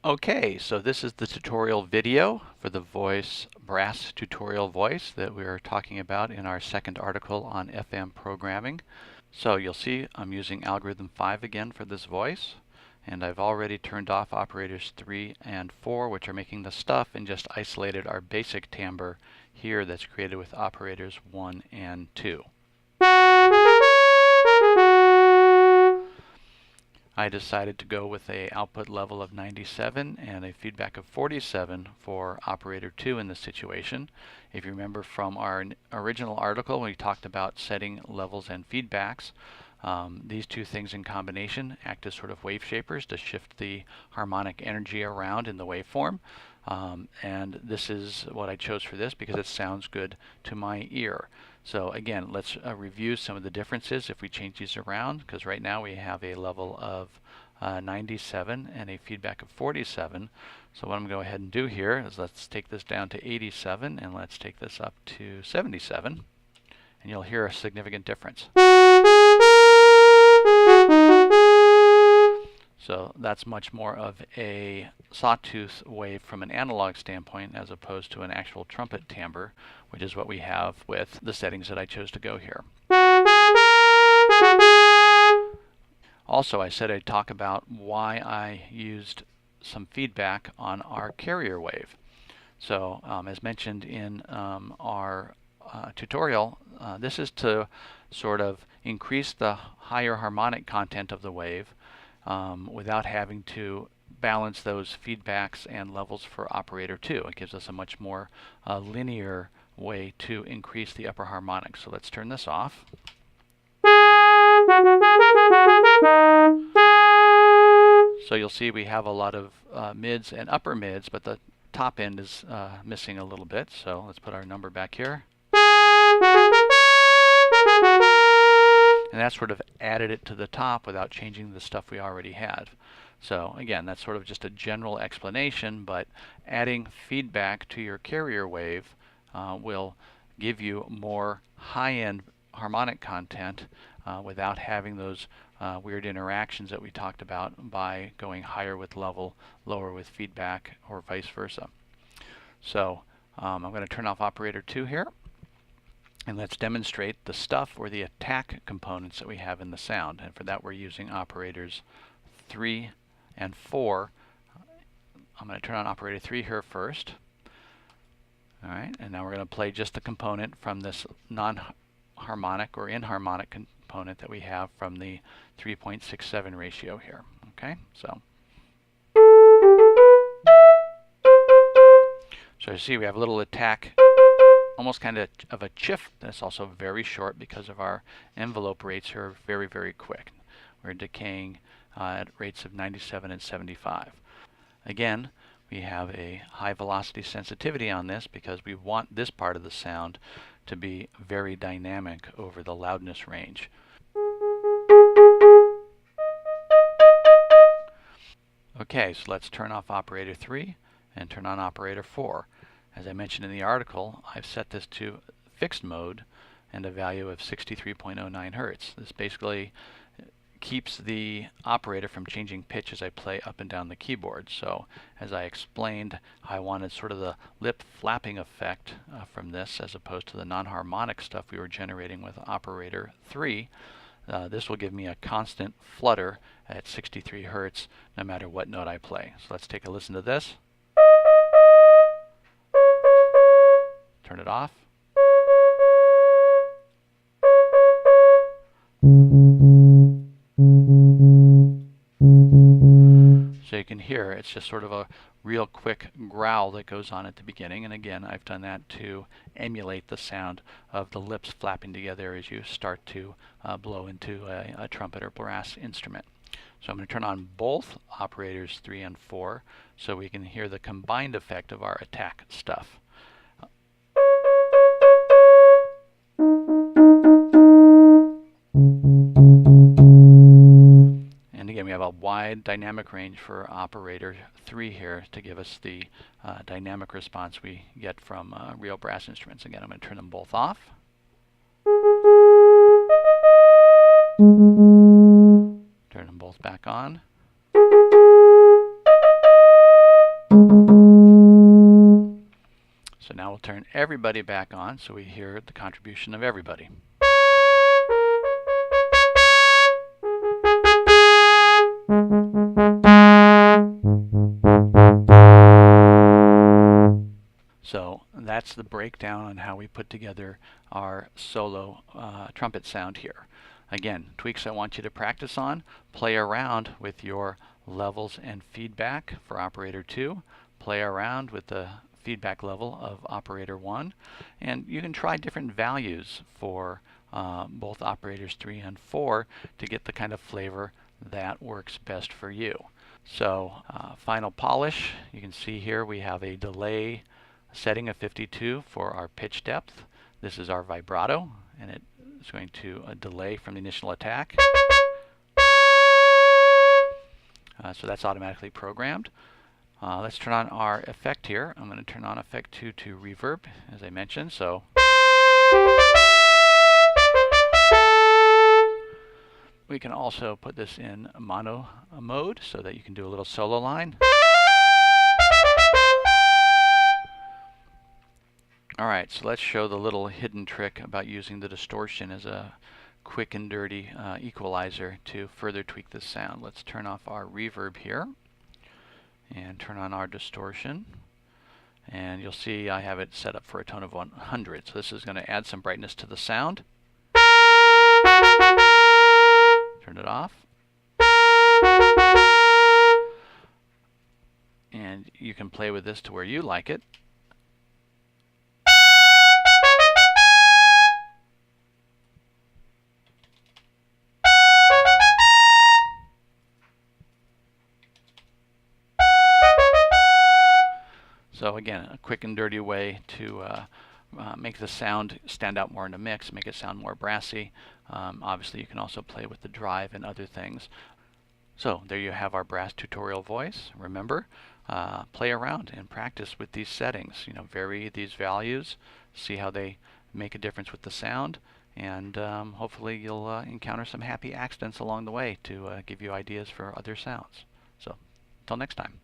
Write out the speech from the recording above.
Okay, so this is the tutorial video for the voice brass tutorial voice that we are talking about in our second article on FM programming. So you'll see I'm using algorithm 5 again for this voice, and I've already turned off operators 3 and 4, which are making the stuff, and just isolated our basic timbre here that's created with operators 1 and 2. I decided to go with an output level of 97 and a feedback of 47 for operator 2 in this situation. If you remember from our original article, we talked about setting levels and feedbacks. These two things in combination act as sort of wave shapers to shift the harmonic energy around in the waveform. And this is what I chose for this because it sounds good to my ear. So again, let's review some of the differences if we change these around, because right now we have a level of 97 and a feedback of 47. So what I'm going to go ahead and do here is let's take this down to 87 and let's take this up to 77, and you'll hear a significant difference. So that's much more of a sawtooth wave from an analog standpoint as opposed to an actual trumpet timbre, which is what we have with the settings that I chose to go here. Also, I said I'd talk about why I used some feedback on our carrier wave. So as mentioned in our tutorial, this is to sort of increase the higher harmonic content of the wave without having to balance those feedbacks and levels for operator 2. It gives us a much more linear way to increase the upper harmonic. So let's turn this off. So you'll see we have a lot of mids and upper mids, but the top end is missing a little bit. So let's put our number back here. And that sort of added it to the top without changing the stuff we already had. So again, that's sort of just a general explanation, but adding feedback to your carrier wave will give you more high-end harmonic content without having those weird interactions that we talked about by going higher with level, lower with feedback, or vice versa. So I'm going to turn off operator 2 here. And let's demonstrate the stuff or the attack components that we have in the sound. And for that we're using operators 3 and 4. I'm going to turn on operator 3 here first. Alright, and now we're going to play just the component from this non-harmonic or inharmonic component that we have from the 3.67 ratio here. Okay, so you see we have a little attack, almost kind of a chiff. That's also very short because of our envelope rates here are very, very quick. We're decaying at rates of 97 and 75. Again, we have a high velocity sensitivity on this because we want this part of the sound to be very dynamic over the loudness range. Okay, so let's turn off operator 3 and turn on operator 4. As I mentioned in the article, I've set this to fixed mode and a value of 63.09 Hertz. This basically keeps the operator from changing pitch as I play up and down the keyboard. So as I explained, I wanted sort of the lip flapping effect from this as opposed to the non-harmonic stuff we were generating with operator 3. This will give me a constant flutter at 63 Hertz no matter what note I play. So let's take a listen to this. Turn it off. So you can hear it's just sort of a real quick growl that goes on at the beginning. And again, I've done that to emulate the sound of the lips flapping together as you start to blow into a trumpet or brass instrument. So I'm going to turn on both operators 3 and 4 so we can hear the combined effect of our attack stuff. And again, we have a wide dynamic range for operator 3 here to give us the dynamic response we get from real brass instruments. Again, I'm going to turn them both off. Turn them both back on. turn everybody back on so we hear the contribution of everybody. So that's the breakdown on how we put together our solo trumpet sound here. Again, tweaks I want you to practice on. Play around with your levels and feedback for operator 2. Play around with the feedback level of operator 1. And you can try different values for both operators 3 and 4 to get the kind of flavor that works best for you. So final polish, you can see here we have a delay setting of 52 for our pitch depth. This is our vibrato, and it is going to delay from the initial attack. So that's automatically programmed. Let's turn on our effect here. I'm going to turn on effect 2 to reverb, as I mentioned. So we can also put this in mono mode so that you can do a little solo line. Alright, so let's show the little hidden trick about using the distortion as a quick and dirty equalizer to further tweak the sound. Let's turn off our reverb here and turn on our distortion. And you'll see I have it set up for a tone of 100. So this is going to add some brightness to the sound. Turn it off. And you can play with this to where you like it. So again, a quick and dirty way to make the sound stand out more in the mix, make it sound more brassy. Obviously you can also play with the drive and other things. So there you have our brass tutorial voice. Remember, play around and practice with these settings. Vary these values, see how they make a difference with the sound, and hopefully you'll encounter some happy accidents along the way to give you ideas for other sounds. So until next time.